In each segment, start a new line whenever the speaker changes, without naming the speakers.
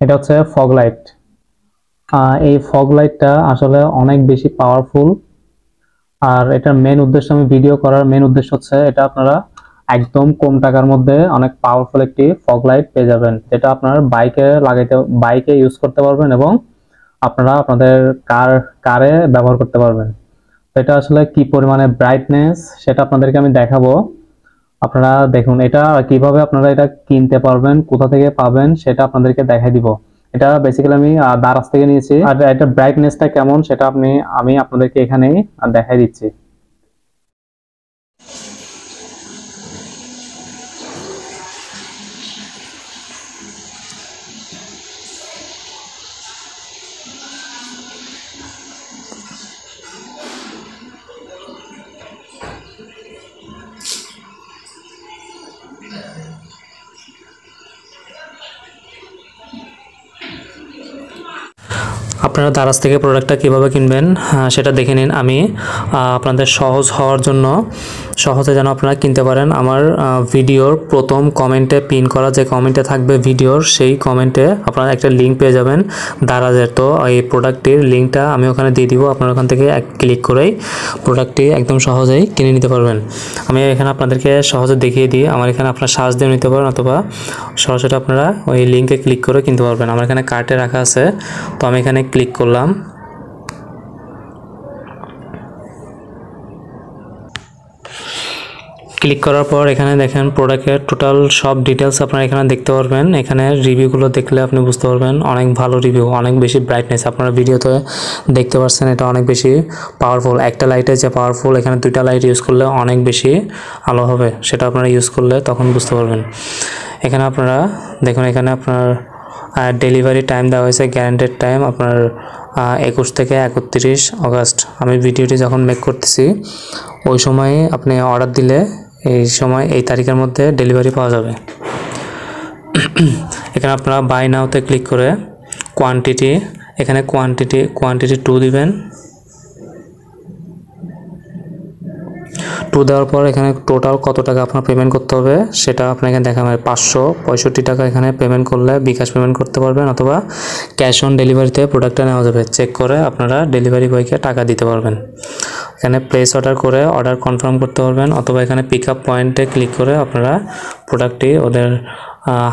এটা হচ্ছে fog light. এই ফগ লাইটটা আসলে অনেক বেশি পাওয়ারফুল। আর এটার মেন উদ্দেশ্য, আমি ভিডিও করার মেন উদ্দেশ্য হচ্ছে এটা আপনারা একদম কম টাকার মধ্যে অনেক পাওয়ারফুল একটি ফগ লাইট পেয়ে যাবেন, যেটা আপনার বাইকে ইউজ করতে পারবেন এবং আপনারা আপনাদের কারে ব্যবহার করতে পারবেন। এটা আসলে কি পরিমাণে ব্রাইটনেস সেটা আপনাদেরকে আমি দেখাবো। আপনারা দেখুন এটা কিভাবে আপনারা এটা কিনতে পারবেন, কোথা থেকে পাবেন সেটা আপনাদেরকে দেখাই দিব। এটা বেসিক্যালি আমি দারাজ থেকে নিয়েছি, আর এটা ব্রাইটনেসটা কেমন সেটা আমি আপনাদেরকে এখানেই দেখাই দিচ্ছি। আপনারা দারাজ থেকে প্রোডাক্টটা কীভাবে কিনবেন সেটা দেখে নিন। আমি আপনাদের সহজ হওয়ার জন্য, সহজে যেন আপনারা কিনতে পারেন, আমার ভিডিওর প্রথম কমেন্টে পিন করা যে কমেন্টে থাকবে ভিডিওর, সেই কমেন্টে আপনারা একটা লিঙ্ক পেয়ে যাবেন দারাজের। তো এই প্রোডাক্টটির লিঙ্কটা আমি ওখানে দিয়ে দিব, আপনারা ওখান থেকে ক্লিক করেই প্রোডাক্টটি একদম সহজেই কিনে নিতে পারবেন। আমি এখানে আপনাদেরকে সহজে দেখিয়ে দিই। আমার এখানে আপনারা সার্চ দিয়ে নিতে পারেন, অথবা সরাসরি আপনারা ওই লিঙ্কে ক্লিক করে কিনতে পারবেন। আমার এখানে কার্টে রাখা আছে, তো আমি এখানে ক্লিক করলাম। ক্লিক করার পর এখানে দেখেন প্রোডাক্টের টোটাল সব ডিটেলস আপনারা এখানে দেখতে পারবেন। এখানে রিভিউগুলো দেখলে আপনি বুঝতে পারবেন অনেক ভালো রিভিউ, অনেক বেশি ব্রাইটনেস আপনারা ভিডিওতে দেখতে পাচ্ছেন। এটা অনেক বেশি পাওয়ারফুল। একটা লাইটে যে পাওয়ারফুল, এখানে দুইটা লাইট ইউজ করলে অনেক বেশি আলো হবে, সেটা আপনারা ইউজ করলে তখন বুঝতে পারবেন। এখানে আপনারা দেখুন, এখানে আপনার ডেলিভারি টাইম দেওয়া হয়েছে, গ্যারান্টেড টাইম আপনার 21 থেকে 31 আগস্ট। আমি ভিডিওটি যখন মেক করতেছি ওই সময়ে আপনি অর্ডার দিলে এই সময় এই তারিখের মধ্যে ডেলিভারি পাওয়া যাবে। এখানে আপনারা বাই নাওতে ক্লিক করে কোয়ান্টিটি, এখানে কোয়ান্টিটি 2 দিবেন। 2 দেওয়ার পর এখানে টোটাল কত টাকা আপনার পেমেন্ট করতে হবে সেটা আপনার এখানে দেখা যাবে। 565 টাকা এখানে পেমেন্ট করলে বিকাশ পেমেন্ট করতে পারবেন, অথবা ক্যাশ অন ডেলিভারিতে প্রোডাক্টটা নেওয়া যাবে। চেক করে আপনারা ডেলিভারি বয়কে টাকা দিতে পারবেন। এখানে প্লেস অর্ডার করে অর্ডার কনফার্ম করতে পারবেন, অথবা এখানে পিক আপ পয়েন্টে ক্লিক করে আপনারা প্রোডাক্টটি ওদের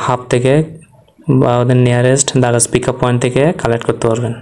হাব থেকে বা ওদের nearest Daraz pick up point থেকে কালেক্ট করতে পারবেন।